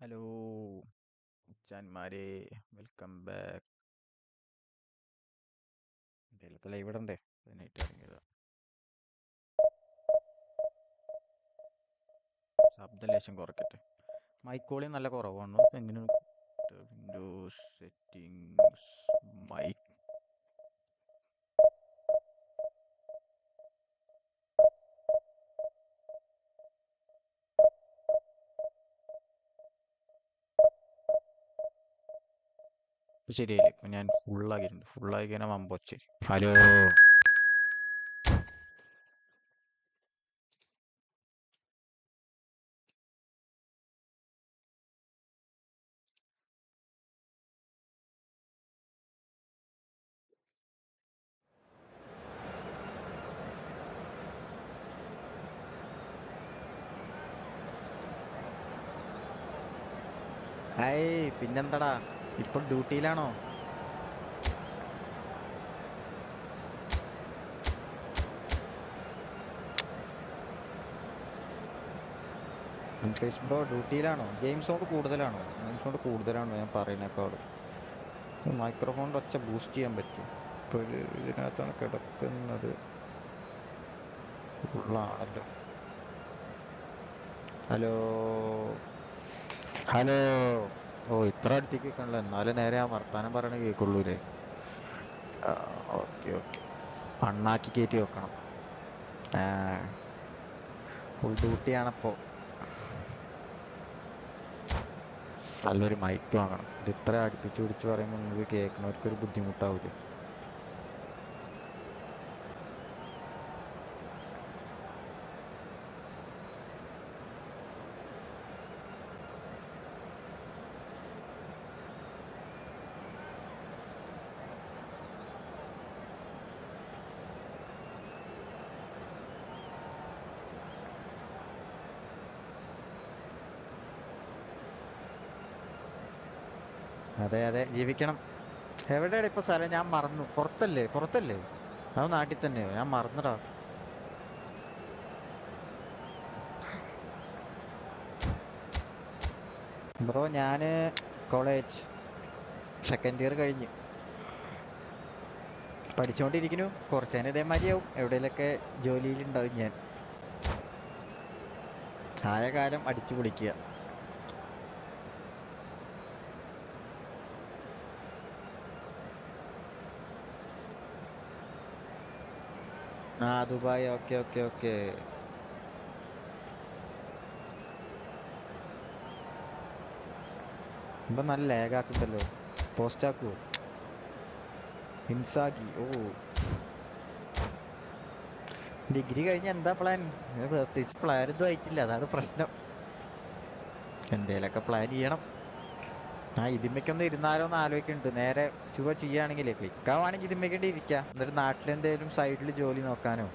Hello ചാന്മാരെ, welcome back. ഇതിലൊക്കെ live ഇടണ്ടേ? അതിനായിട്ട് ഇറങ്ങിയതാ. ശബ്ദം ലേശം കുറയ്ക്കട്ടെ. മൈക്കോളി നല്ല കുറവാണ്. എങ്ങനെ വിൻഡോസ് സെറ്റിംഗ്സ് മൈക്ക് ശരിയായില്ലേ? ഇപ്പം ഞാൻ ഫുള്ളാക്കിയിട്ടുണ്ട്. ഫുള്ളാക്കി കഴിഞ്ഞാൽ മമ്പൊച്ച. ഹലോ ഹായ്, പിന്നെന്താടാ? ഇപ്പോൾ ഡ്യൂട്ടിയിലാണോ? വെങ്കടേഷ് ബ്രോ ഡ്യൂട്ടിയിലാണോ? ഗെയിം സൗണ്ട് കൂടുതലാണോ? ഗെയിം സൗണ്ട് കൂടുതലാണോ ഞാൻ പറയുന്നേക്കാളും? മൈക്രോഫോണിൻ്റെ ഒച്ച ബൂസ്റ്റ് ചെയ്യാൻ പറ്റും. ഇപ്പോൾ ഇതിനകത്താണ് കിടക്കുന്നത്. ഫുള്ളാണല്ലോ. Hello hello. ഓ, ഇത്ര അടുത്തേക്ക് വെക്കണല്ലോ, എന്നാലും നേരെ ആ വർത്താനം പറയണ കേൾക്കുള്ളൂല്ലേ? Okay okay. അണ്ണാക്കി കയറ്റി വെക്കണം. ഫുൾ ഡ്യൂട്ടിയാണപ്പോൾ. നല്ലൊരു മൈക്ക് വാങ്ങണം. ഇത് ഇത്ര അടുപ്പിച്ച് പിടിച്ച് പറയുമ്പോൾ നിങ്ങൾക്ക് കേൾക്കണവർക്കൊരു ബുദ്ധിമുട്ടാവില്ലേ? അതെ അതെ, ജീവിക്കണം. എവിടെയാണ് ഇപ്പൊ സ്ഥലം? ഞാൻ മറന്നു. പുറത്തല്ലേ? അത് നാട്ടിൽ തന്നെയോ? ഞാൻ മറന്നടാ. ബ്രോ ഞാന് കോളേജ് സെക്കൻഡ് ഇയർ കഴിഞ്ഞ് പഠിച്ചുകൊണ്ടിരിക്കുന്നു. കുറച്ച് നേരം ഇതേമാതിരിയാവും. എവിടെയെങ്കിലൊക്കെ ജോലിയിലുണ്ടാവും ഞാൻ. ആയ കാലം അടിച്ചു പൊളിക്കുക. ദുബായ്. Okay okay okay. ഇപ്പൊ നല്ല ലാഗാക്കുണ്ടല്ലോ. പോസ്റ്റ് ആക്കുവോ? ഹിൻസാഗി. ഓ, ഡിഗ്രി കഴിഞ്ഞ എന്താ പ്ലാൻ? പ്രത്യേകിച്ച് പ്ലാൻ ഒന്നും ആയിട്ടില്ല, അതാണ് പ്രശ്നം. എന്തേലൊക്കെ പ്ലാൻ ചെയ്യണം. ഇതിമ്മയ്ക്കൊന്നും ഇരുന്നാലോ എന്ന് ആലോചിക്കുന്നുണ്ട്. നേരെ ചുവ ചെയ്യുകയാണെങ്കിലേ, ക്ലിക്കാവാണെങ്കിൽ ഇതിമ്മയ്ക്കേണ്ടി ഇരിക്കാം. എന്നിട്ട് നാട്ടിലെന്തേലും സൈഡിൽ ജോലി നോക്കാനോ,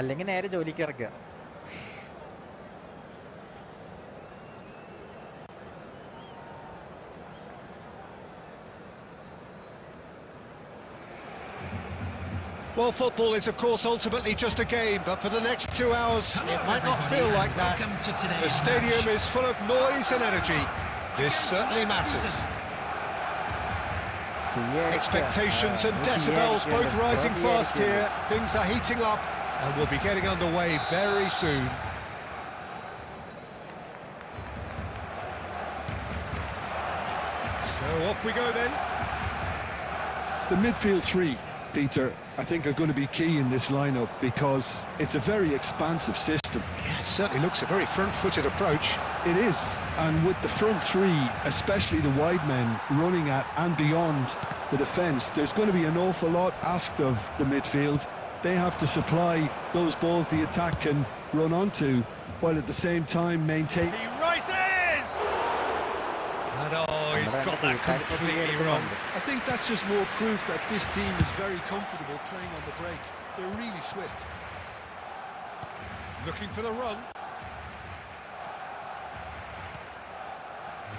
അല്ലെങ്കിൽ നേരെ ജോലിക്ക് ഇറക്കുക. Well, football is, of course, ultimately just a game, but for the next 2 hours, it might not feel like that. The stadium is full of noise and energy. This certainly matters. Expectations and decibels both rising fast here. Things are heating up and we'll be getting underway very soon. So off we go then. The midfield three, Peter, I think are going to be key in this lineup because it's a very expansive system. Yeah, it certainly looks a very front-footed approach. It is, and with the front three, especially the wide men running at and beyond the defence, there's going to be an awful lot asked of the midfield. They have to supply those balls the attack can run onto, while at the same time maintain... He rises! And he's got that completely wrong. I think that's just more proof that this team is very comfortable playing on the break. They're really swift. Looking for the run.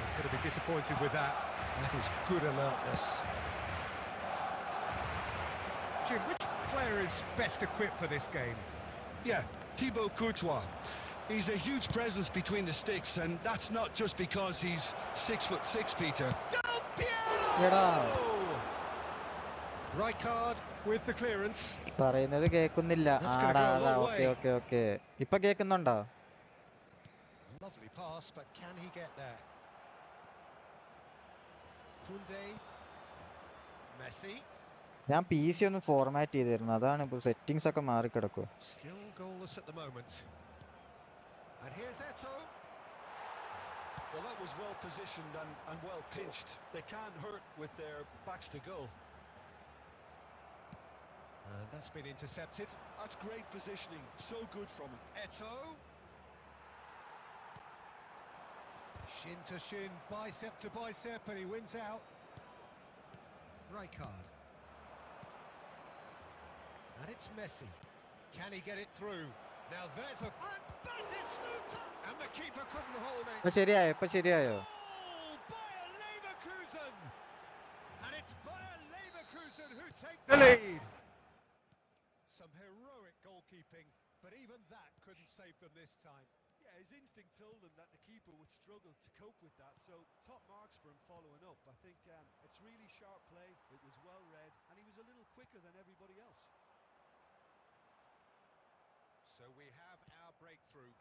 He's going to be disappointed with that. That is good alertness. Jim, which player is best equipped for this game? Yeah, Thibaut Courtois. He's a huge presence between the sticks, and that's not just because he's 6'6", Peter. Del Piero! എടാ Right card with the clearance. പറയുന്നത് കേൾക്കുന്നില്ല. That's gonna ആടാ go a ആടാ long okay way. Okay okay. ഇപ്പൊ കേൾക്കുന്നുണ്ടോ? Lovely pass, but can he get there? Kunde. Messi. ഞാൻ P C ഒന്ന് format ചെയ്തിരുന്നു, അതാണ് ഇപ്പൊ സെറ്റിങ്സ് ഒക്കെ മാറിക്കിടക്കുക. Still goalless at the moment. And here's Eto'o. Well, that was well positioned and well pinched. They can't hurt with their backs to goal. And that's been intercepted. That's great positioning. So good from him. Eto'o. Shin to shin, bicep to bicep, and he wins out. Right card. And it's Messi. Can he get it through? Now there's a... And Batistuta! And the keeper couldn't hold it. ഇപ്പൊ ശരിയായോ? ഇപ്പൊ ശരിയായോ? Goal! Bayer Leverkusen! And it's Bayer Leverkusen who take the lead. Some heroic goalkeeping, but even that couldn't save them this time. Yeah, his instinct told him that the keeper would struggle to cope with that, so top marks for him following up. I think it's really sharp play, it was well read, and he was a little quicker than everybody else. So we have our breakthrough.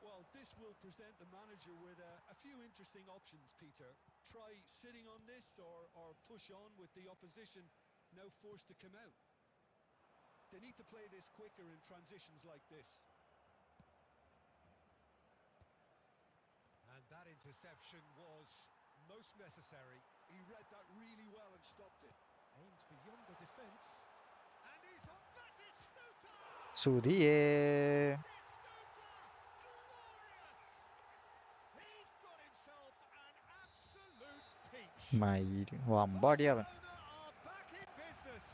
Well, this will present the manager with a few interesting options, Peter. Try sitting on this or push on with the opposition now forced to come out. They need to play this quicker in transitions like this. And that interception was most necessary. He read that really well and stopped it. Aims beyond the defence. And he's on Batistuta! സുധിയേ Batistuta! Glorious! He's got himself an absolute peach. മയില് വമ്പാടി അവൻ. Barcelona are back in business.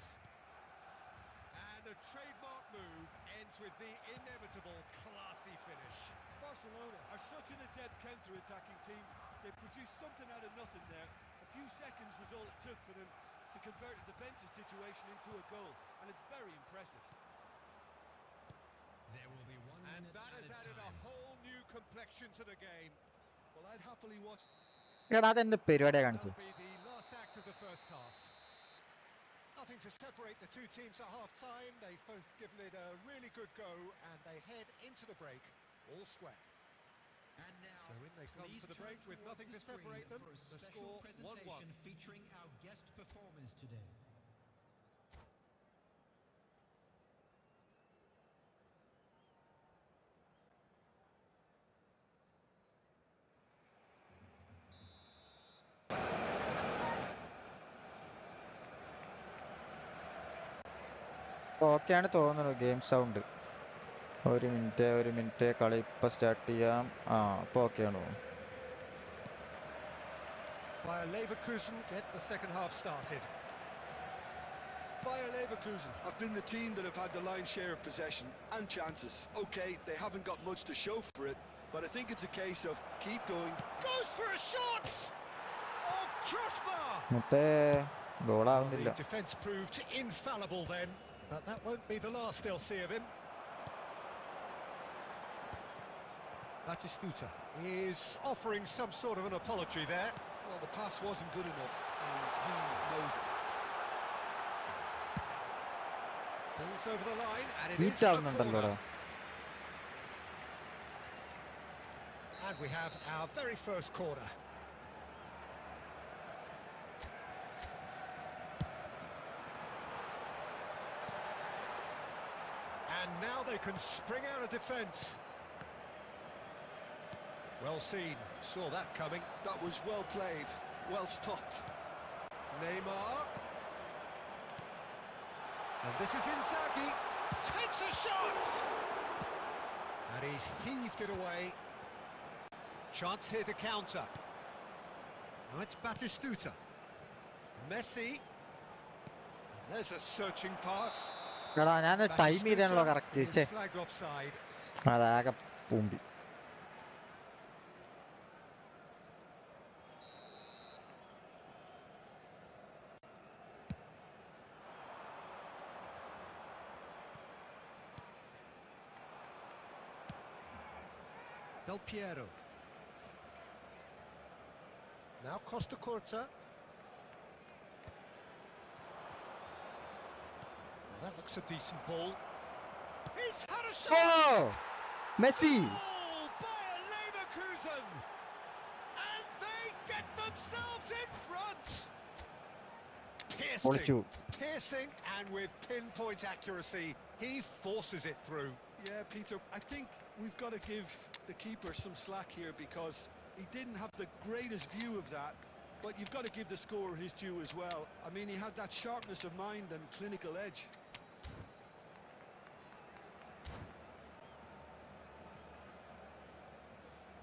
And the trademark move ends with the inevitable classy finish. Barcelona are such an adept counter-attacking team. They produced something out of nothing there. A few seconds was all it took for them to convert a defensive situation into a goal, and it's very impressive. There will be 1 And minute that has added a whole new complexion to the game. Well, I'd happily watch. എടാ അതെന്ത് പരിപാടിയാ കാണിച്ചത്? That'll be the last act of the first half. Nothing to separate the two teams at half-time. They've both given it a really good go, and they head into the break all square. And now, So in they come for the break with nothing to separate them. The score 1-1. Featuring our guest performers today. ഓക്കെയാണ് തോന്നുന്നു game sound. ഒരു minute കളി ഇപ്പൊ start ചെയ്യാം. ആ ഇപ്പൊ ഓക്കെയാണ് തോന്നുന്നു. Bayer Leverkusen get the second half started. Bayer Leverkusen have been the team that have had the lion's share of possession and chances. Okay, they haven't got much to show for it, but I think it's a case of keep going. Goes for a shot! Oh, crossbar! മുത്തേ ഗോളാവുന്നില്ല. The defence proved infallible then, but that won't be the last they'll see of him. Batistuta is offering some sort of an apology there. Well, the pass wasn't good enough, and he knows it. Goes over the line, and it is a ഹീറ്റാവുന്നുണ്ടല്ലോടാ. corner. And we have our very first corner. And now they can spring out of defence. Well seen, saw that coming. That was well played, well stopped. Neymar. And this is Inzaghi. Takes a shot! And he's heaved it away. Chance here to counter. Now it's Batistuta. Messi. And there's a searching pass. എടാ ഞാൻ time ചെയ്താണല്ലോ correct. Batistuta is flagged offside. അതാകെ പൂമ്പി. Del Piero. Now Costa Curta. Well, that looks a decent ball. He's had a shot! Oh! Messi! Goal by Leverkusen! And they get themselves in front! Olichu. Piercing and with pinpoint accuracy, he forces it through. Yeah, Peter, I think we've got to give the keeper some slack here because he didn't have the greatest view of that, but you've got to give the scorer his due as well. I mean, he had that sharpness of mind and clinical edge.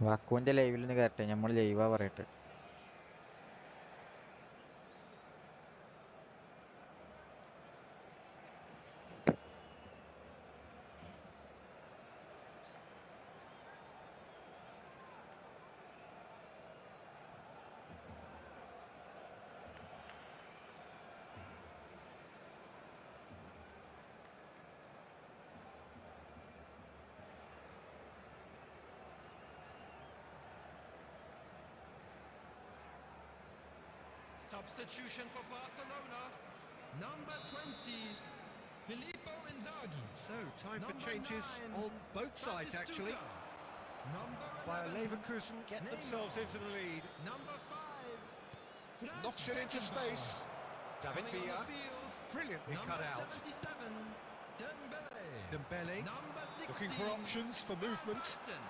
വാക്കുവിന്റെ ലൈവിൽ നിന്ന് കേട്ടെ, നമ്മൾ ലൈവാ പറയട്ടെ. Substitution for Barcelona. Number 20, Filippo Inzaghi. So, time for Number changes 9, on both sides, actually. Number 11, Bayer Leverkusen get Neymar. themselves into the lead. Number 5, Franz Knocks it into Beckenbauer. space. David Coming on Villa, the field, brilliantly number cut out. 77, Dembele. Dembele, Number 16, looking for options for movement. Preston.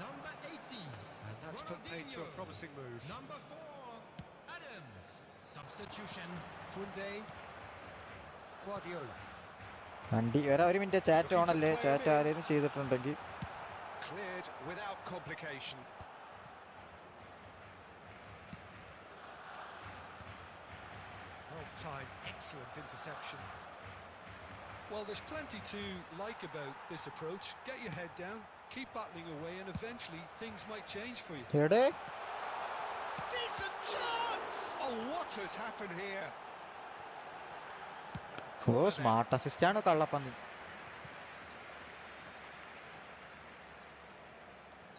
Number 80, And that's put paid to a Ronaldinho. promising move. Number 4, Adams. Substitution. Kunde, Guardiola, വണ്ടി ഒരു minute chat ഓണല്ലേ, chat ആരെങ്കിലും ചെയ്തിട്ടുണ്ടെങ്കിൽ cleared without complication. Well timed, excellent interception. Well, there's plenty to like about this approach. Get your head down, keep battling away, and eventually things might change for you. എടേ Decent chance! Oh, what has happened here? Oh smart assist ആണ് കള്ളപ്പന്നി.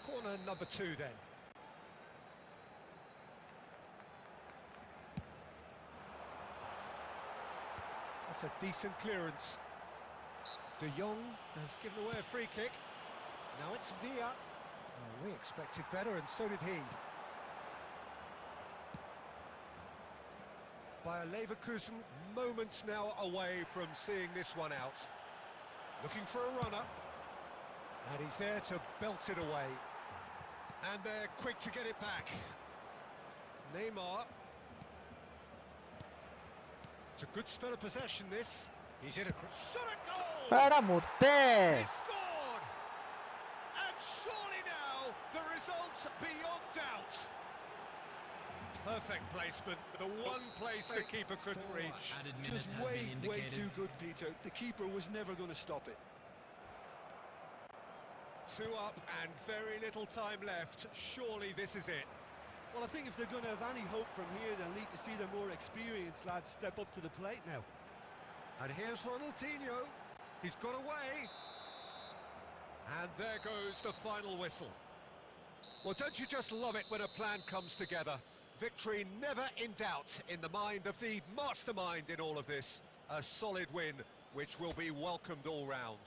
Corner number 2 then. That's a decent clearance. De Jong has given away a free kick. Now it's Villa. Oh, we expected better, and so did he. Bayer Leverkusen moments now away from seeing this one out. Looking for a runner. And he's there to belt it away. And they're quick to get it back. Neymar. It's a good spell of possession, this. He's in a shot at goal! എടാ മുത്തേ, He scored! And surely now, the result's beyond doubt. Perfect placement, the one place the keeper couldn't reach. Added minutes Just has way, been way indicated. too good, Peter. The keeper was never going to stop it. 2 up and very little time left. Surely this is it. Well, I think if they're going to have any hope from here, they'll need to see the more experienced lads step up to the plate now. And here's Ronaldinho. He's got away. And there goes the final whistle. Well, don't you just love it when a plan comes together? Victory never in doubt in the mind of the mastermind in all of this. A solid win, which will be welcomed all round.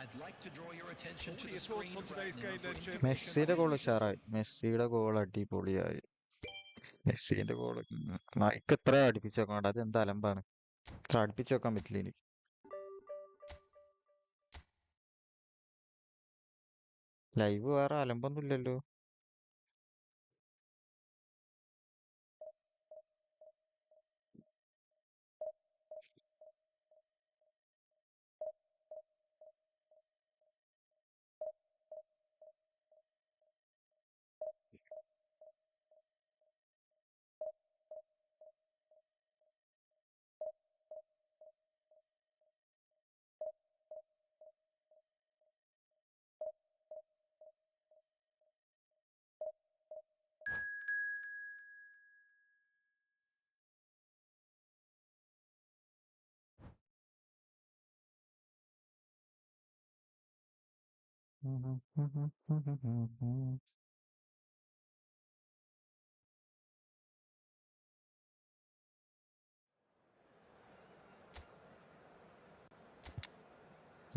I'd like to draw your attention What to are the your thoughts screen on today's right now game for then, Jim? മെസ്സിയുടെ goal ഉഷാറായി. മെസ്സിയുടെ goal അടിപൊളിയായി. മെസ്സിന്റെ goal mic എത്ര അടുപ്പിച്ച് വെക്കണം, അത് എന്താ അലമ്പാണ്. ഇത്ര അടുപ്പിച്ച് വെക്കാൻ പറ്റില്ല എനിക്ക്. ലൈവ് വേറെ അലമ്പൊന്നും ഇല്ലല്ലോ.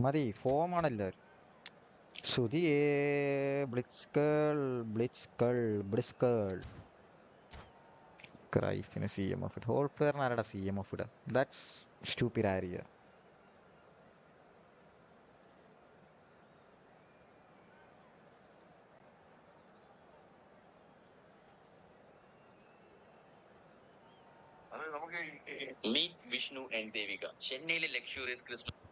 മതി, ഫോമാണല്ലോ. സുതിയേ ബ്ലിറ്റ്സ്കൾ ബ്ലിറ്റ്സ്കൾ ബ്ലിറ്റ്സ്കൾ. ക്രൈഫിന് CMF ഇടുക. ഹോൾ പ്ലെയറിന് ആരുടെ CMF ഇടുക? That's stupid idea. Meet Vishnu and Devika. ചെന്നൈയിലെ luxurious Christmas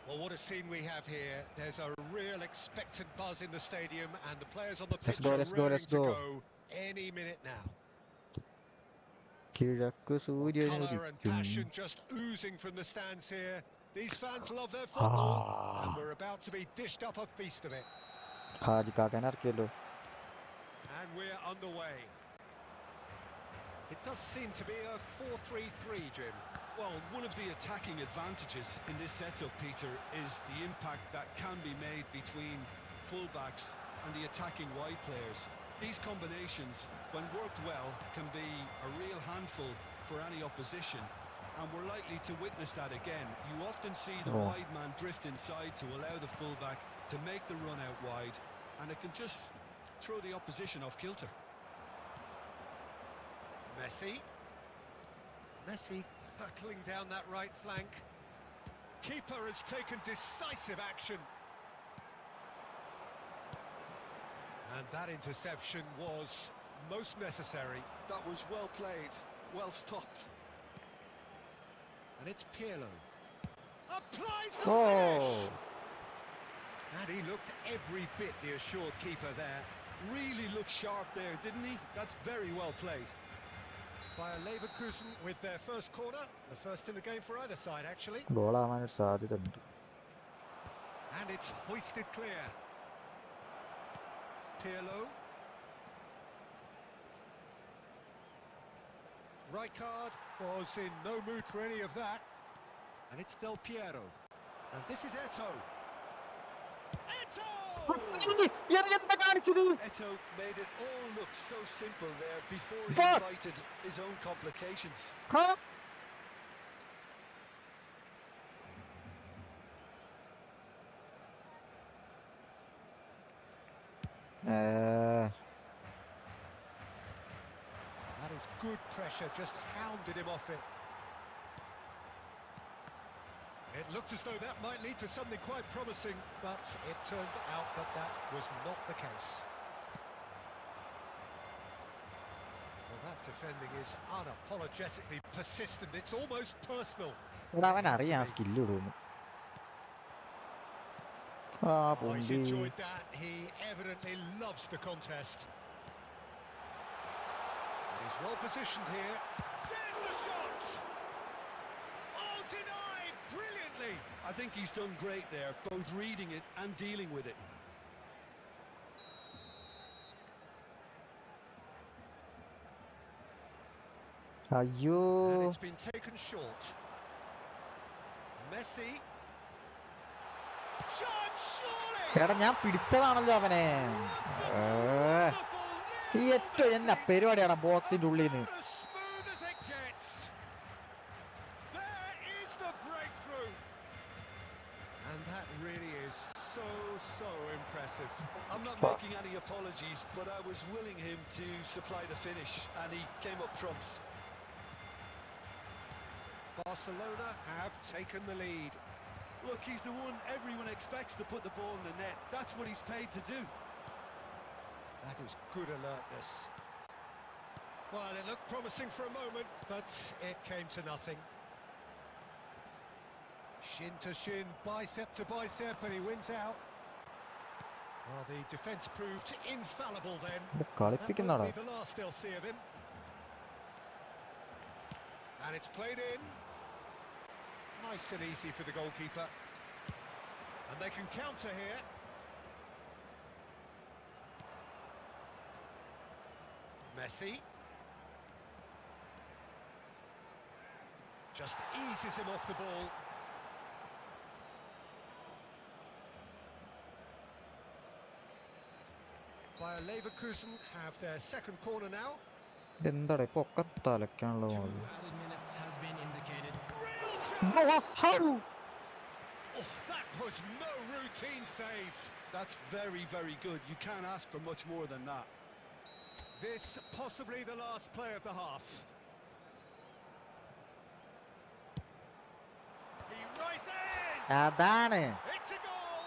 Well, what a scene we have here. There's a real expectant buzz in the stadium, and the players on the Let's pitch go, are let's go, raring let's to go. go any minute now. കിഴക്ക് Well, colour and സൂര്യനുദിക്കും. passion just oozing from the stands here. These fans love their football, and we're about to be dished up a feast of it. Hagi കാക്കാൻ ഇറക്കിയല്ലോ. And we're underway. It does seem to be a 4-3-3, Jim. Well, one of the attacking advantages in this setup, Peter, is the impact that can be made between fullbacks and the attacking wide players. These combinations, when worked well, can be a real handful for any opposition, and we're likely to witness that again. You often see the wide man drift inside to allow the fullback to make the run out wide, and it can just throw the opposition off kilter. Messi hurtling down that right flank. Keeper has taken decisive action. And that interception was most necessary. That was well played, well stopped. And it's Pirlo. Applies the Oh, finish! And he looked every bit the assured keeper there. Really looked sharp there, didn't he? That's very well played. By a Leverkusen with their first corner, the first in the game for either side actually. ഗോളാവാനൊരു സാധ്യത ഉണ്ട്. And it's hoisted clear. Pirlo. Rijkaard was in no mood for any of that. And it's Del Piero. And this is Eto'o. എന്താ കാണിച്ചത്? Eto'o made it all look so simple there before he Fuck! invited his own complications. Huh? That is good pressure, just hounded him off it. It looked as though that might lead to something quite promising, but it turned out that that was not the case. Well, that defending is unapologetically persistent. It's almost personal. എടാ അവൻ അറിയാം skill ഇടുന്നു. ആ Oh, he's പൊന്തി. enjoyed that. He evidently loves the contest. He's well positioned here. There's the shot! Oh, denied brilliantly! I think he's done great there, both reading it and dealing with it. അയ്യോ, And it's been taken short. Messi. Shot, surely! എടാ ഞാൻ പിടിച്ചതാണല്ലോ അവനെ. ഈ ഏറ്റവും എന്നാ പരിപാടിയാണ് ബോക്സിന്റെ ഉള്ളിൽ നിന്ന്. As smooth as it gets. There is the breakthrough. And that really is so impressive. I'm not Fuck. making any apologies, but I was willing him to supply the finish, and he came up trumps. Barcelona have taken the lead. Look, he's the one everyone expects to put the ball in the net. That's what he's paid to do. That is good alertness. Well, it looked promising for a moment, but it came to nothing. Shin to shin, bicep to bicep, and he wins out. Well, the defence proved infallible then. That won't കളിപ്പിക്കുന്നടാ. be the last they'll see of him. And it's played in. Nice and easy for the goalkeeper. And they can counter here. Messi. Just eases him off the ball. Bayer Leverkusen have their second corner now. ഇതെന്താടാ ഇപ്പൊ ഒക്കെ തലക്കാണല്ലോ. Two added minutes has been indicated. Real chance! Oh, that was no routine save. That's very, very good. You can't ask for much more than that. This possibly the last play of the half. He rises! അതാണ് It's a goal!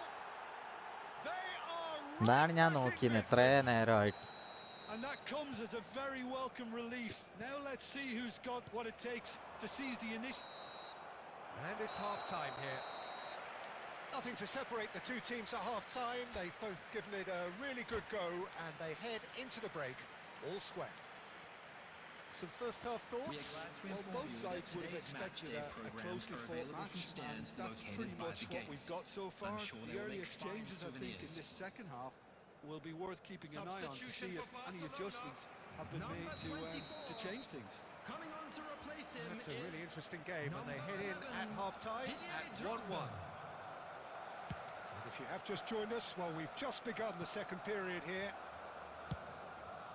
They are അതാണ് right ഞാൻ back in നോക്കിയത് business. എത്രയോ നേരമായിട്ട്. And that comes as a very welcome relief. Now let's see who's got what it takes to seize the initiative. And it's half-time here. Nothing to separate the two teams at half-time. They've both given it a really good go, and they head into the break all square. Some first-half thoughts? Well, both sides would have expected a closely fought match, and that's pretty much what we've got so far. The early exchanges, I think, in this second half will be worth keeping an eye on to see if any adjustments have been made to change things. Coming on to replace him. That's a really interesting game, and they head in at half-time at 1-1. And if you have just joined us, well, we've just begun the second period here.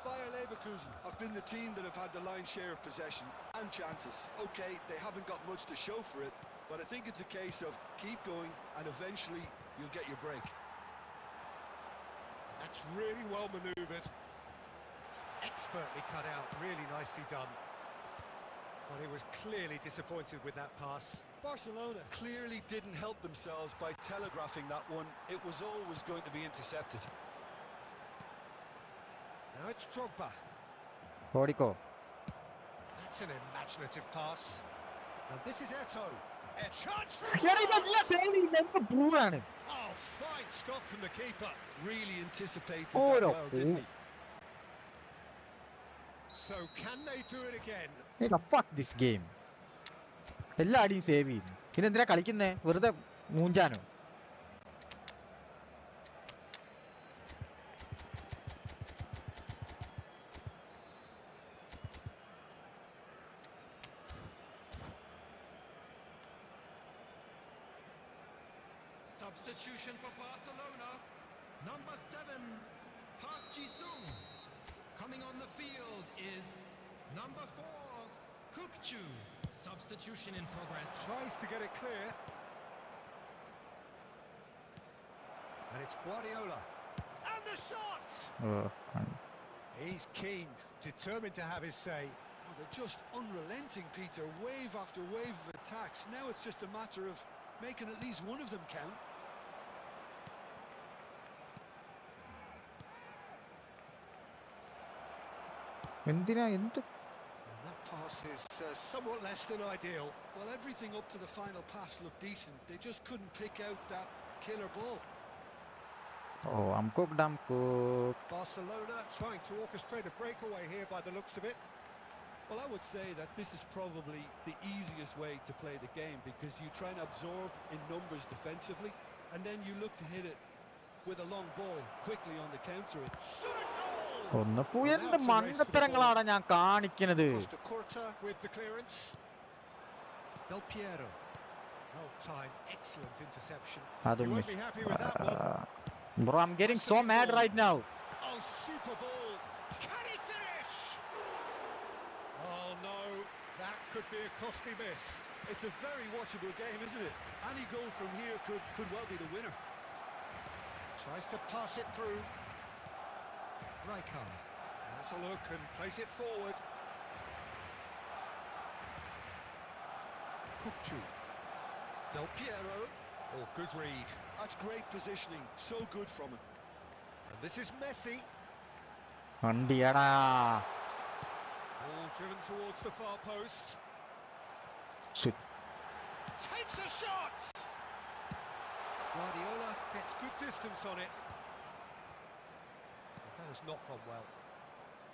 Bayer Leverkusen have been the team that have had the lion's share of possession and chances. Okay, they haven't got much to show for it, but I think it's a case of keep going and eventually you'll get your break. That's really well manoeuvred. Expertly cut out, really nicely done. But he was clearly disappointed with that pass. Barcelona clearly didn't help themselves by telegraphing that one. It was always going to be intercepted. Now it's Drogba. ഓടിക്കോ. That's an imaginative pass. And this is Eto'o. A chance for എന്ത് പൂവാണ്. Oh, fine stop from the keeper. Really anticipated Oh, that no. well, didn't he? So can they do it again? fuck this game. എല്ലാ അടിയും save ചെയ്യും. പിന്നെ എന്തിനാ കളിക്കുന്നേ? വെറുതെ മൂഞ്ചാനോ? Substitution for Barcelona. Number 7, Park Ji-sung. Coming on the field is number 4, IQOO. Substitution in progress. Tries to get it clear. And it's Guardiola. And the shot! He's keen, determined to have his say. Oh, they're just unrelenting, Peter. Wave after wave of attacks. Now it's just a matter of making at least one of them count. എന്തിനാ എന്ത്? And that pass is somewhat less than ideal. Well, everything up to the final pass looked decent. They just couldn't pick out that killer ball. Oh, I'm cooked. Barcelona trying to orchestrate a breakaway here by the looks of it. Well, I would say that this is probably the easiest way to play the game because you try and absorb in numbers defensively and then you look to hit it with a long ball quickly on the counter. Shot a goal! ഒന്ന് എന്ത് മണ്ടത്തരങ്ങളാണ് ഞാൻ കാണിക്കുന്നത്. Costa Curta with the clearance. Del Piero. Well timed, excellent interception. You won't be happy with that one. Bro, I'm getting so mad right now. Oh, super ball. Can he finish? Oh no, that could be a costly miss. It's a very watchable game, isn't it? Any goal from here could well be the winner. Tries to pass it through. Rijkaard. Has a look and plays it forward. IQOO. Del Piero. Oh, good read. That's great positioning. So good from him. And this is Messi. വണ്ടിയാടാ. Ball driven towards the far post. Shit. Takes a shot! Guardiola gets good distance on it. has not gone well.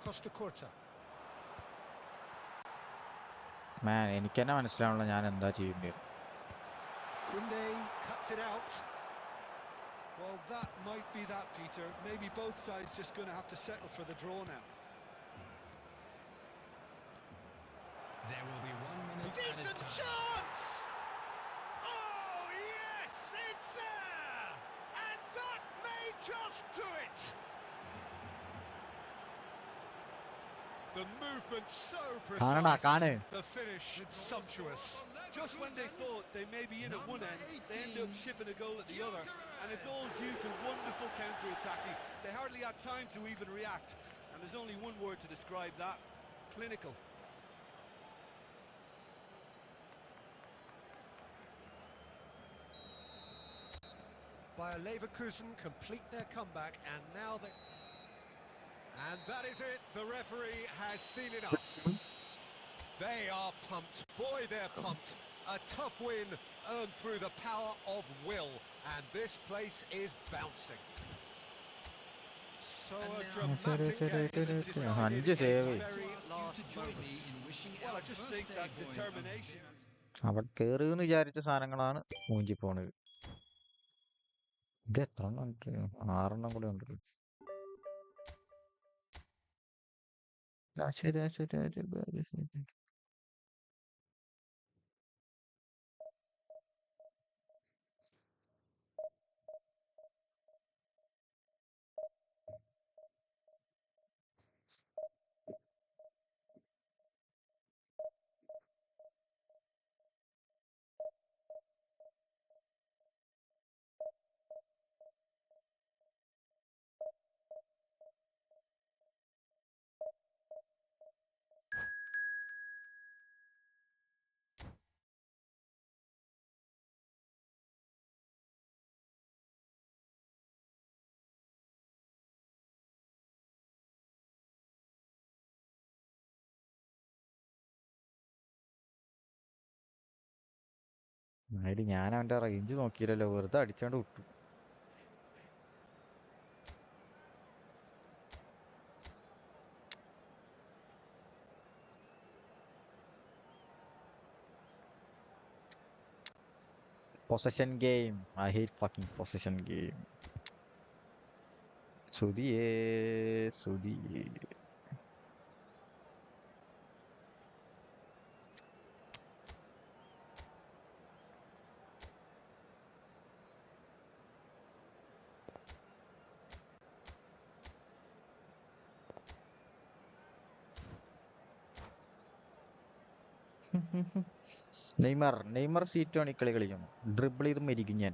Costa Curta. Man, എനിക്ക് തന്നെ മനസ്സിലാവണല്ലോ ഞാൻ എന്താ ചെയ്യേണ്ടത്. Kunde cuts it out. Well, that might be that, Peter. Maybe both sides just going to have to settle for the draw now. There will be 1 minute Decent added time. chance! Oh, yes, it's there! And that may just do it! The movement so precise, the finish sumptuous. Just when they thought they may be in at one end, they end up shipping a goal at the other, and it's all due to wonderful counter-attacking. They hardly had time to even react, and there's only one word to describe that: clinical. Bayer Leverkusen complete their comeback, and now they... And that is it, the referee has seen enough. They are pumped, boy they're pumped. A tough win earned through the power of will, and this place is bouncing. So a dramatic game decided in its very last moments. Well, I just think that determination... അവിടെ കേറുന്ന് വിചാരിച്ച സാധനങ്ങളാണ് മൂഞ്ചി പോണത്. ഇത് എത്ര എണ്ണം ഉണ്ട്? 6 എണ്ണം കൂടെ ഉണ്ടല്ലോ. ശരി. അതിൽ ഞാൻ അവൻ്റെ റേഞ്ച് നോക്കിയില്ലല്ലോ, വെറുതെ അടിച്ചാണ്ട് വിട്ടു. Possession game. I hate fucking possession game. സുധിയേ. നെയ്മർ സീറ്റാണ് ഈ കളി കളിക്കണം. ഡ്രിബിൾ ചെയ്ത് മരിക്കും ഞാൻ.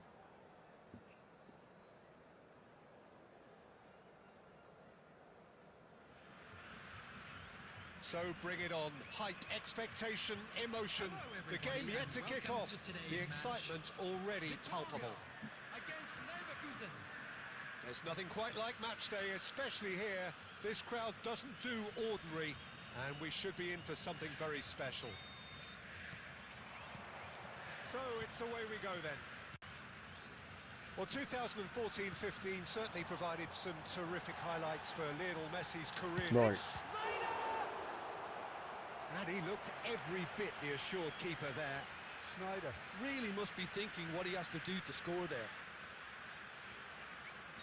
So bring it on. Hype, expectation, emotion. The game yet to kick off. The excitement already palpable. Against Leverkusen. There's nothing quite like match day, especially here. This crowd doesn't do ordinary, and we should be in for something very special. So it's away we go then. Well, 2014-15 certainly provided some terrific highlights for Lionel Messi's career. Right. And he looked every bit the assured keeper there. Sneijder really must be thinking what he has to do to score there.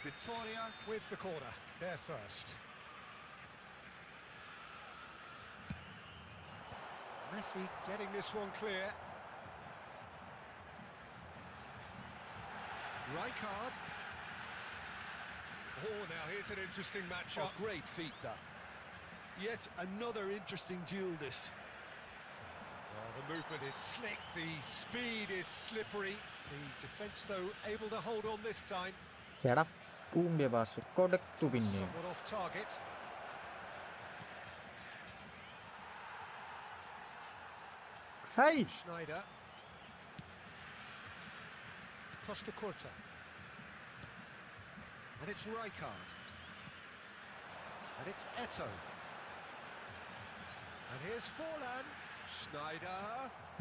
Victoria with the corner, there first. Messi getting this one clear. Rijkaard. Oh, now here's an interesting matchup. Oh, great feat that. Yet another interesting duel this. Oh, the movement is slick, the speed is slippery. The defence, though, able to hold on this time. Somewhat off target. Hey! Sneijder. Costa Curta. And it's Rijkaard. And it's Eto. And here's Forlan. Sneijder.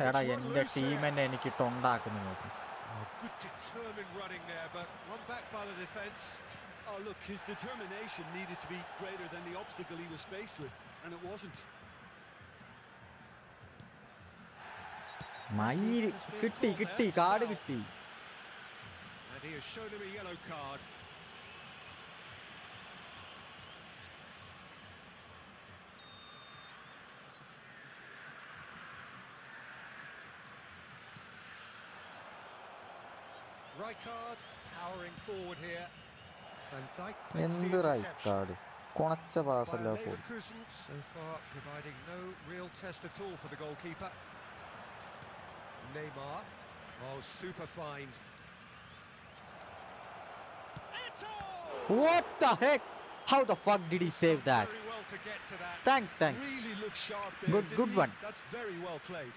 എടാ എൻ്റെ team തന്നെ എനിക്ക് ഉണ്ടാക്കുന്നു നോക്കും. Oh, good determined running there, but one back by the defence. Oh, look, his determination needed to be greater than the obstacle he was faced with, and it wasn't. മയില് കിട്ടി card കിട്ടി. And he has shown him a yellow card. Rijkaard powering forward here. Van Dijk makes the എന്ത് right interception. Card, കൊണച്ച പാസല്ല Bayer പോയി. Leverkusen so far providing no real test at all for the goalkeeper. Neymar. Oh, super find. It's all! What the heck? How the fuck did he save that? Very well to get to that. Thank. Really looked sharp there. Good didn't he? one. That's very well played.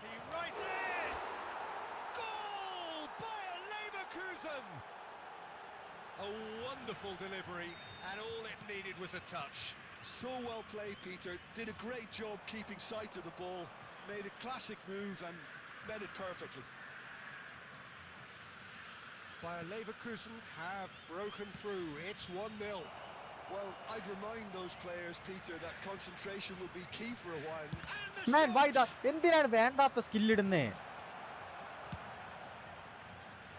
He rises! Goal! Bayer Leverkusen! A wonderful delivery, and all it needed was a touch. So well played, Peter. Did a great job keeping sight of the ball. Made a classic move and met it perfectly. Bayer Leverkusen have broken through. It's 1-0. Well, I'd remind those players, Peter, that concentration will be key for a while. And the Man, why shot! എന്തിനാണ് വേണ്ടാത്ത skill ഇടുന്നേ?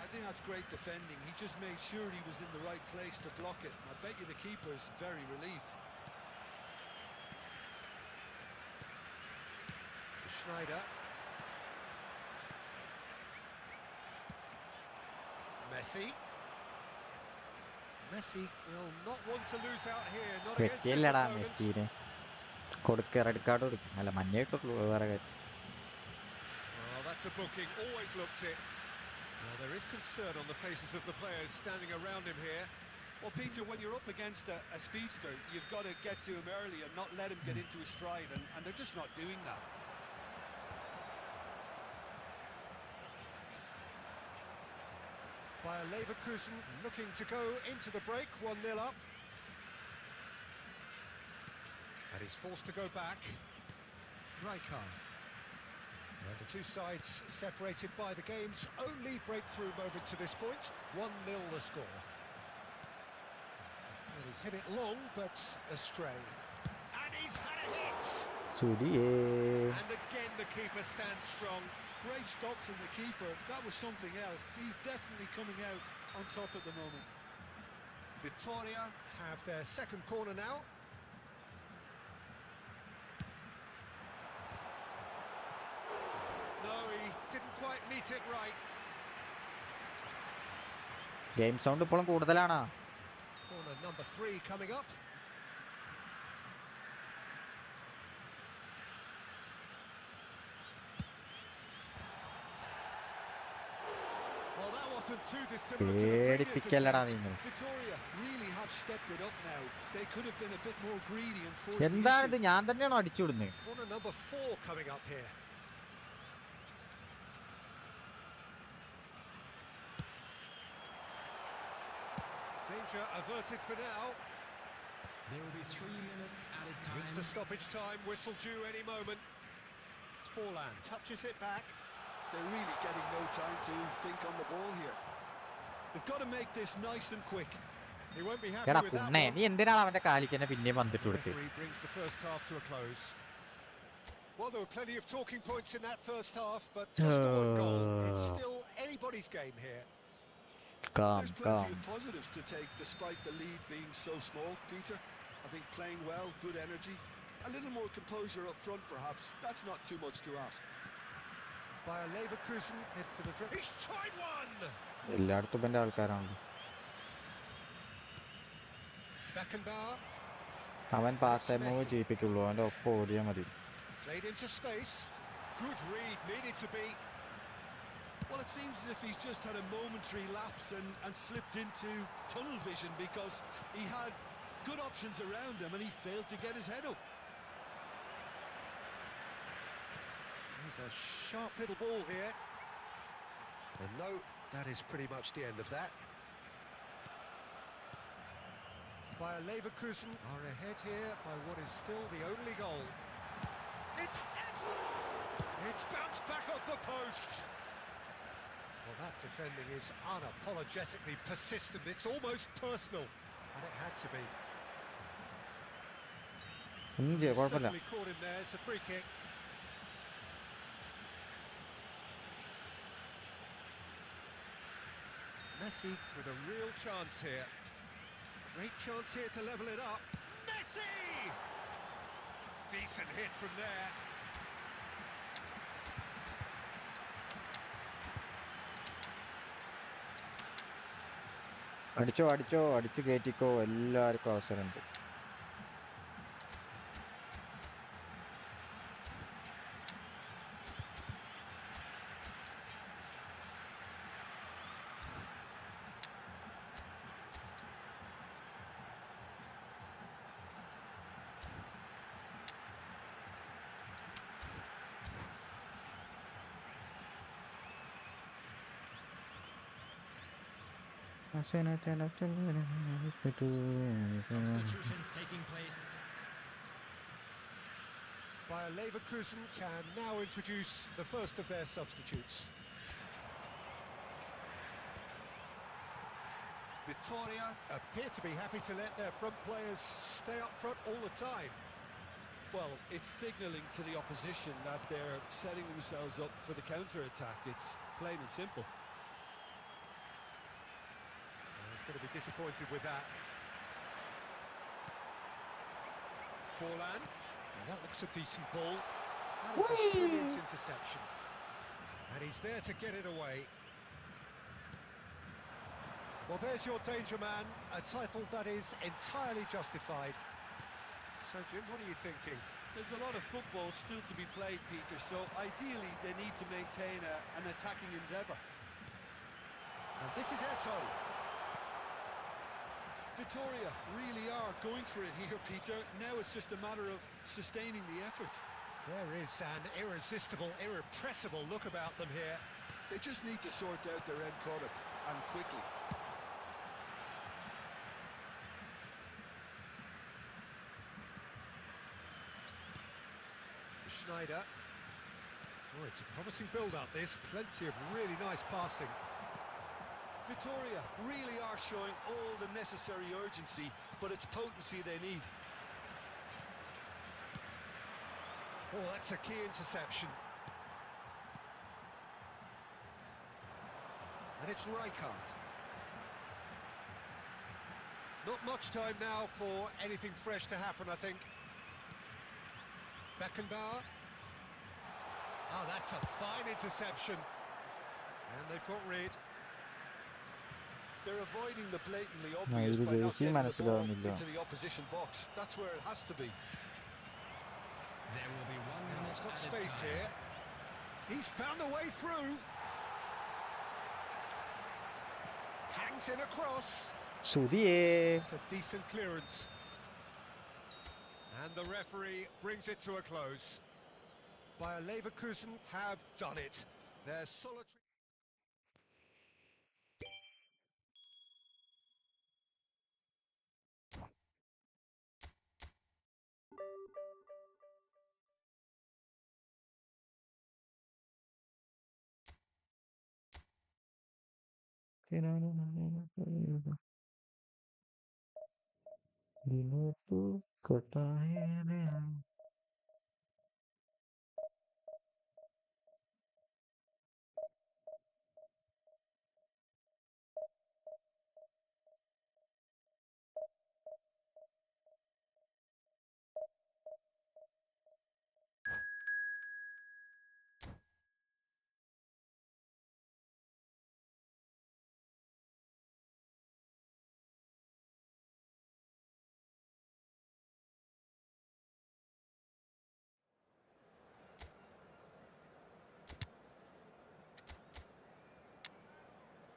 I think that's great defending. He just made sure he was in the right place to block it. I bet you the keeper's very relieved. Schneider. Messi will not want to lose out here, not against his തെറ്റിയല്ലടാ opponent. മെസ്സിനെ. കൊടുക്ക red card കൊടുക്കും. അല്ല മഞ്ഞയിട്ടുള്ളൂ, വേറെ കാര്യം. Oh, that's a booking, always looked it. Well, there is concern on the faces of the players standing around him here. Well, Peter, when you're up against a speedster, you've got to get to him early and not let him get into his stride, and they're just not doing that. Bayer Leverkusen looking to go into the break, 1-0 up. And he's forced to go back. Rijkaard. And the two sides separated by the game's only breakthrough moment to this point. 1-0 the score. Well, he's hit it long, but astray. And he's had a hit! സുരിയേ. And again the keeper stands strong. Great stop from the keeper. That was something else. He's definitely coming out on top at the moment. Victoria have their second corner now. No, he didn't quite meet it right. Game sound ഇപ്പോഴും കൂടുതലാണ്. Corner number 3 coming up. Well, that wasn't too dissimilar to the previous പേടിപ്പിക്കല്ലടാ attempt. നിങ്ങൾ. Victoria really have stepped it up now. They could have been a bit more greedy and forced the എന്താണിത്, issue. ഞാൻ തന്നെയാണോ അടിച്ചുവിടുന്നത്? Corner number 4 coming up here. Danger averted for now. There will be 3 minutes added time. Into stoppage time, whistle due any moment. Forlan touches it back. They're really getting no time to think on the ball here. They've got to make this nice and quick. He won't be happy എടാ with that കുണ്ണേ, one. നീ എന്തിനാണ് അവന്റെ കാലിക്ക് തന്നെ പിന്നെയും വന്നിട്ട് കൊടുത്തത്? Referee brings the first half to a close. Well, there were plenty of talking points in that first half, but just no one goal. It's still anybody's game here. There's plenty of positives to take despite the lead being so small, Peter. I think playing well, good energy. A little more composure up front, perhaps. That's not too much to ask. Bayer Leverkusen head for the draw. He's tried one! എല്ലായിടത്തും എന്റെ ആൾക്കാരാണ്. Beckenbauer അവൻ pass time move ചെയ്യിപ്പിക്കുള്ളൂ, അവന്റെ ഒപ്പം ഓടിയാൽ മതി. played into space. Good read, needed to be. Well, it seems as if he's just had a momentary lapse and slipped into tunnel vision because he had good options around him and he failed to get his head up. He's a sharp little ball here. And no, that is pretty much the end of that. Bayer Leverkusen are ahead here by what is still the only goal. It's It's bounced back off the post. Well, that defending is unapologetically persistent. It's almost personal, and it had to be. ഒന്നും ചെയ്യാം, കുഴപ്പമില്ല. Certainly caught him there. It's a free kick. Messi with a real chance here. Great chance here to level it up. Messi! Decent hit from there. അടിച്ചോ അടിച്ചോ അടിച്ച് കയറ്റിക്കോ, എല്ലാവർക്കും അവസരമുണ്ട്. Substitutions taking place. Bayer Leverkusen can now introduce the first of their substitutes. Vitoria appear to be happy to let their front players stay up front all the time. Well, it's signalling to the opposition that they're setting themselves up for the counter-attack. It's plain and simple. He's going to be disappointed with that. Forlan. Well, that looks a decent ball. That is a brilliant interception. And he's there to get it away. Well, there's your danger man, a title that is entirely justified. So, Jim, what are you thinking? There's a lot of football still to be played, Peter, so ideally they need to maintain an attacking endeavour. And this is Eto'o. Vitoria really are going for it here, Peter. Now it's just a matter of sustaining the effort. There is an irresistible, irrepressible look about them here. They just need to sort out their end product, and quickly. Schneider. Oh, it's a promising build-up, this. Plenty of really nice passing. Vitoria really are showing all the necessary urgency, but it's potency they need. Oh, that's a key interception. And it's Rijkaard. Not much time now for anything fresh to happen, I think. Beckenbauer. Oh, that's a fine interception. And they've got rid. They're avoiding the blatantly obvious by not getting the ball into the opposition box. That's where it has to be. There will be 1 minute. He's got added space time. here. He's found a way through. Hangs in across. സുതിയേ. It's a decent clearance. And the referee brings it to a close. Bayer Leverkusen have done it. Their solitary...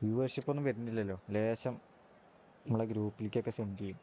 viewership ഒന്നും വരുന്നില്ലല്ലോ, ലേശം നമ്മളെ ഗ്രൂപ്പിലേക്കൊക്കെ send ചെയ്യും.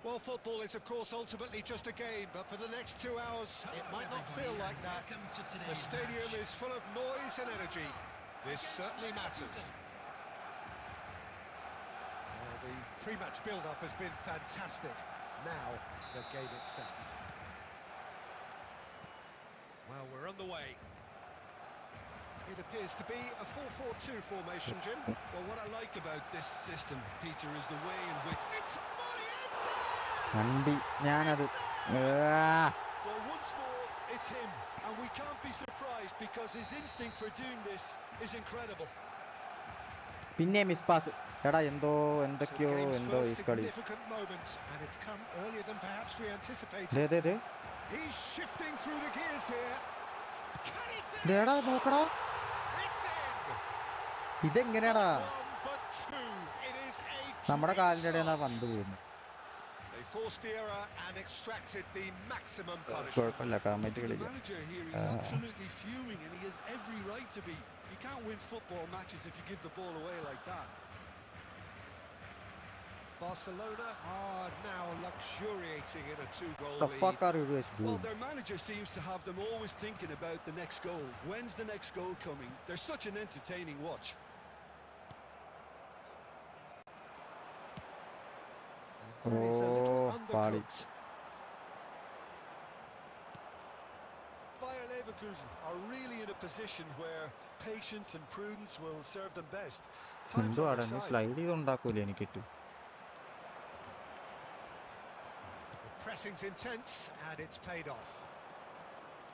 Well, football is, of course, ultimately just a game, but for the next 2 hours, it might not feel like that. The stadium is full of noise and energy. This certainly matters. Well, the pre-match build-up has been fantastic. Now, the game itself. Well, we're on the way. It appears to be a 4-4-2 formation, Jim. Well, what I like about this system, Peter, is the way in which... It's വണ്ടി ഞാനത് Well, once more, it's him. And we can't be surprised because his instinct for doing this is incredible. പിന്നെ miss pass എടാ എന്തൊക്കെയോ ഈ കളി എടാ നോക്കടാ ഇതെങ്ങനെയാടാ നമ്മുടെ കാലിന്റെ ഇടയിൽ പന്ത് പോകുന്നു കുഴപ്പമില്ല കാമറ്റ് കളിക്കാം You can't win football matches if you give the ball away like that. Barcelona are now luxuriating in a 2-goal lead. The fuck are you guys doing? Well, their manager seems to have them always thinking about the next goal. When's the next goal coming? They're such an entertaining watch. Oh, party. Bayer Leverkusen are really in a position where patience and prudence will serve them best. Time's on their side. The pressing's intense and it's paid off.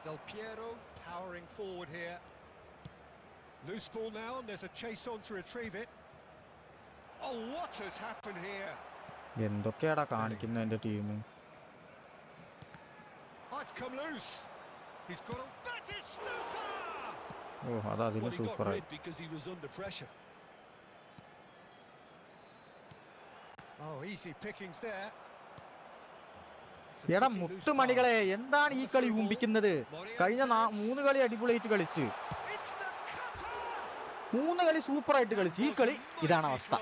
Del Piero powering forward here. Loose ball now and there's a chase on to retrieve it. Oh, what has happened here? എന്തൊക്കെയാടാ കാണിക്കുന്ന എന്റെ team Oh, it's come loose. He's got a Batistuta. Oh, അതാ super ആയി because he was under pressure. Oh, easy pickings there. എടാ മുട്ടുമണികളെ എന്താണ് ഈ കളി ഊമ്പിക്കുന്നത് കഴിഞ്ഞ 3 കളി അടിപൊളിയായിട്ട് കളിച്ച് 3 കളി സൂപ്പർ ആയിട്ട് കളിച്ച് ഈ കളി ഇതാണ് അവസ്ഥ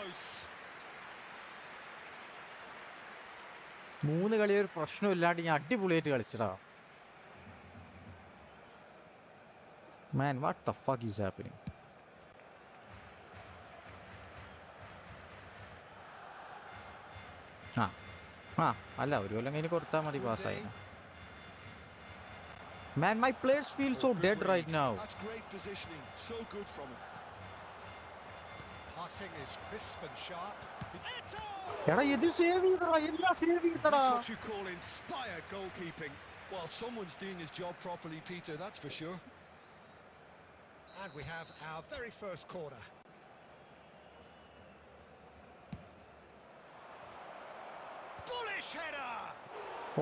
3 കളി ഒരു പ്രശ്നമില്ലാണ്ട് ഞാൻ അടിപൊളിയായിട്ട് കളിച്ചടാ Man, what the fuck is happening? അല്ല ഒരു കൊല്ലം കഴിഞ്ഞ് കൊടുത്താൽ മതി പാസ്സായി Man, my players feel so dead right now. That's great positioning. So good from him. Passing is crisp and sharp. എടാ ഇത് സേവ് ചെയ്തടാ എല്ലാം save ചെയ്തടാ That's what you call inspired goalkeeping. Well, someone's doing his job properly, Peter, that's for sure. And we have our very first corner. Bullish header!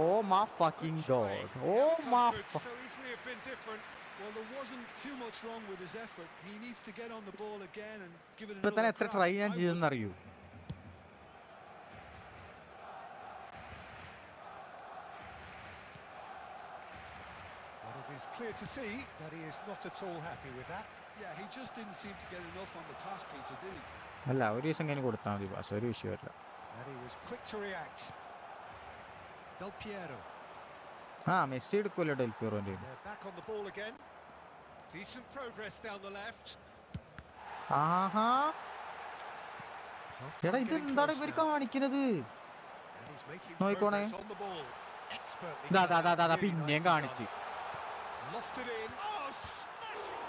Oh my fucking god. Oh my so easily have been different. Well, there wasn't too much wrong with his effort. He needs to get on the ball again and give it ഇപ്പൊ തന്നെ another എത്ര try ഞാൻ crack. ചെയ്തെന്ന് അറിയൂ Well, it is clear to see that he is not at all happy with that. Yeah, he just didn't seem to get enough on the pass, Peter, did he? അല്ല ഒരു ദിവസം കഴിഞ്ഞ് കൊടുത്താൽ മതി pass ഒരു വിഷയമല്ല And he was quick to react. Del Piero. Messi എടുക്കുമല്ലോ ഡെൽപിയറോന്റെ They're back on the ball again. Decent progress down the left. ആഹാ എടാ ഇത് എന്താണ് ഇവർ കാണിക്കുന്നത് And he's making നോയിക്കോണേ progress on the ball. Expertly. ദാ പിന്നെയും കാണിച്ച് Lofted in. Oh, smashing!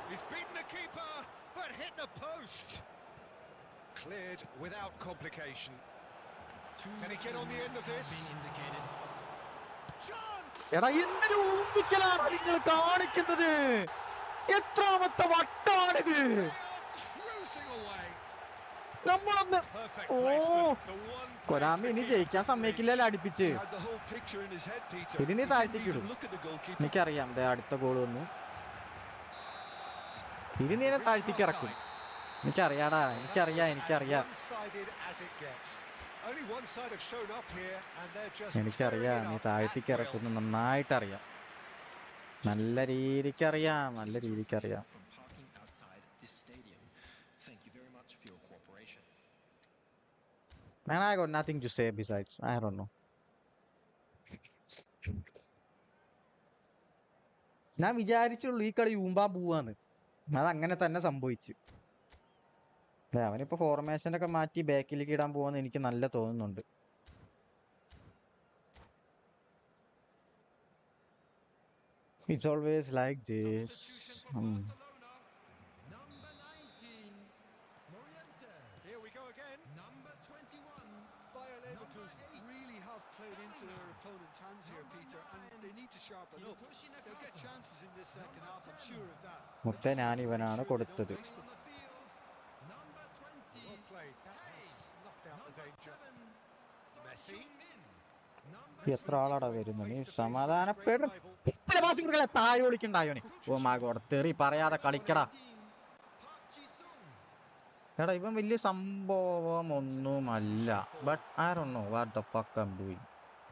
He's beaten the keeper, but hit the post. Cleared without complication. Can he get on the end of this? Chance! എടാ എന്തൊരു ഊമ്പിക്കലാണ് നിങ്ങൾ കാണിക്കുന്നത് എത്രാമത്തെ വട്ടാണിത് Cruising away. നമ്മളൊന്ന് Perfect oh placement. The one കൊരാമി ഇനി ജയിക്കാൻ സമ്മതിക്കില്ലല്ലോ അടുപ്പിച്ച് He had the whole picture in his head, Peter. ഇനി നീ He didn't താഴ്ത്തിക്കിടും even look at the goalkeeper. എനിക്കറിയാം ദേ അടുത്ത ഗോൾ വന്നു ഇനി നീ എന്നെ താഴ്ത്തിക്ക് ഇറക്കും എനിക്കറിയാടാ എനിക്കറിയാം One-sided as it gets. Only one side have shown up here, and they're just എനിക്കറിയാം നീ താഴ്ത്തിക്ക് ഇറക്കുന്നു നന്നായിട്ടറിയാം നല്ല രീതിക്കറിയാം From parking outside this stadium. Thank you very much for your cooperation. Man, I got nothing to say besides. I don't know. ഞാൻ വിചാരിച്ചുള്ളൂ ഈ കളി ഊമ്പാൻ പോവാന്ന്. അതങ്ങനെ തന്നെ സംഭവിച്ചു. അവനിപ്പോ ഫോർമേഷനൊക്കെ മാറ്റി ബാക്കിലേക്ക് ഇടാൻ പോവാന്ന് എനിക്ക് നല്ല തോന്നുന്നുണ്ട്. It's always like this. Number 19, Morientes. Here we go again. Number 21, Bayer Leverkusen really have played into their opponent's hands here, Peter, and they need to sharpen up. They'll get chances in this second half, I'm sure of that. മുത്ത ഞാൻ ഇവനാണ് കൊടുത്തത്. on the field. Number 20, Well played. That has snuffed out the danger. Messi. എത്ര ആളാടാ വരുന്നത്? നീ സമാധാനപ്പെടും. താഴെ വിളിക്കണ്ടായോനെ. ഓ മാ God, തെറി പറയാതെ കളിക്കടാ. എടാ ഇവൻ വലിയ സംഭവം ഒന്നുമല്ല. But I don't know what the fuck I am doing.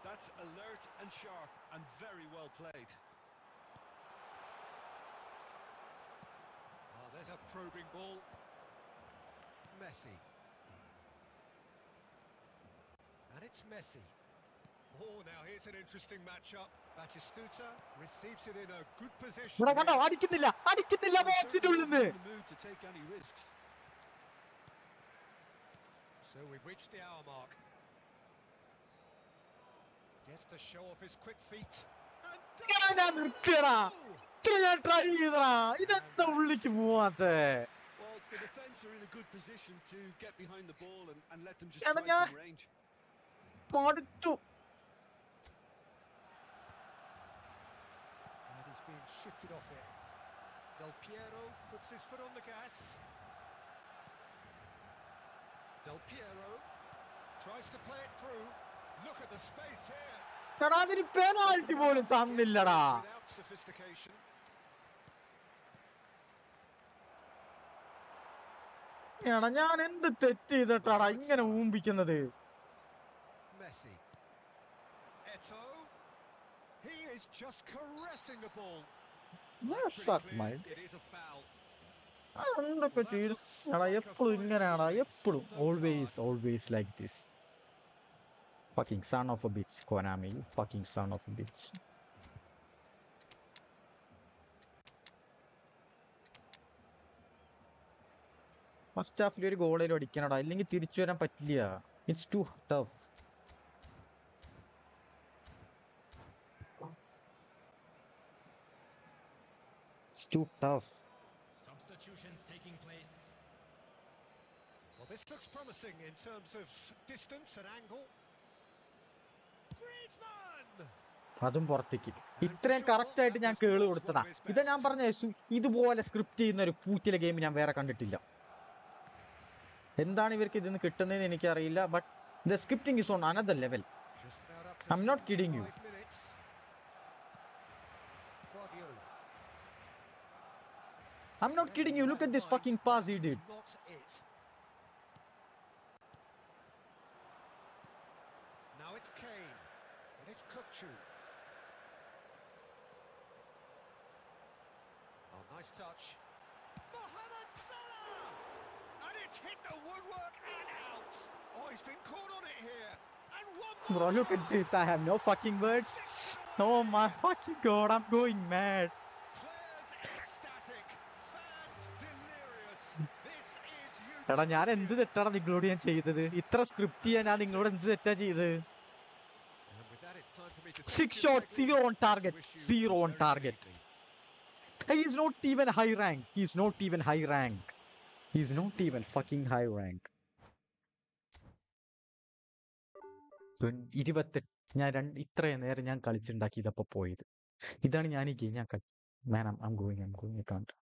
That's alert and sharp and very well played. Oh, there's a probing ball. Messi. And it's Messi. Oh, now here's an interesting matchup. Batistuta receives it in a good position. ഇവിടെ കണ്ടോ, അടിക്കുന്നില്ല ബോക്സിന്റെ ഉള്ളിൽ നിന്ന്. To take any risks. So we've reached the hour mark. Gets to show off his quick feet. ഞാൻ നിർത്തിയടാ. ഞാൻ try ചെയ്തടാ. ഇതെന്താ ഉള്ളിക്ക് പോവാത്തെ? Well, the defence are in a good position to get behind the ball and let them just എടാ strike ഞാൻ from range. മടുത്തു. And he's being shifted off it. Del Piero puts his foot on the gas. Del Piero tries to play it through. Look at the space here. എടാ അതിന് penalty പോലും തന്നില്ലടാ. Without sophistication. എടാ ഞാൻ എന്ത് തെറ്റ് ചെയ്തിട്ടാടാ ഇങ്ങനെ ഊമ്പിക്കുന്നത്? Messi. Eto. He is just caressing the ball. Suck my. It is a foul. എന്തൊക്കെ ചെയ്തു? എടാ എപ്പോഴും ഇങ്ങനെയാടാ, എപ്പോഴും always like this. Fucking son of a bitch, Konami. You fucking son of a bitch. First ഹാഫിൽ ഒരു ഗോളേലും അടിക്കാനടാ, ഇല്ലെങ്കിൽ തിരിച്ചു വരാൻ പറ്റില്ല. It's too tough. It's too tough. Substitutions taking place. Well, this looks promising in terms of distance and angle. Griezmann! അതും പുറത്തേക്ക്. ഇത്രയും കറക്റ്റ് ആയിട്ട് ഞാൻ കേള് കൊടുത്തതാ. ഇതാ ഞാൻ പറഞ്ഞ ഇതുപോലെ സ്ക്രിപ്റ്റ് ചെയ്യുന്ന ഒരു പൂറ്റിലെ ഗെയിം ഞാൻ വേറെ കണ്ടിട്ടില്ല. എന്താണ് ഇവർക്ക് ഇതിന്ന് കിട്ടുന്നതെന്ന് എനിക്കറിയില്ല. But the scripting is on another level. I'm not kidding you. I'm not kidding you. Look at this fucking pass he did. Now it's Kane. And it's IQOO. Oh, nice touch. Mohamed Salah! And it's hit the woodwork and out. Oh, he's been caught on it here. And one more. Bro, look at this. I have no fucking words. Oh my fucking god, I'm going mad. Players ecstatic. Fans delirious. This is you. എടാ ഞാൻ എന്ത് തെറ്റാണ് നിങ്ങളോട് ഞാൻ ചെയ്തത്? ഇത്ര script ചെയ്യാൻ ഞാൻ നിങ്ങളോട് എന്ത് തെറ്റാ ചെയ്തത്? And with that, it's time for me to 6 shots, 0 on target. 0 on target. He's not even high rank. He's not even high rank. He's not even fucking high rank. 28 ഞാൻ ഇത്രയും നേരം ഞാൻ കളിച്ചുണ്ടാക്കി ഇതപ്പോ പോയത്. ഇതാണ് ഞാൻ ഈ ഗെയിം ഞാൻ man I am going I കാണ്ട്.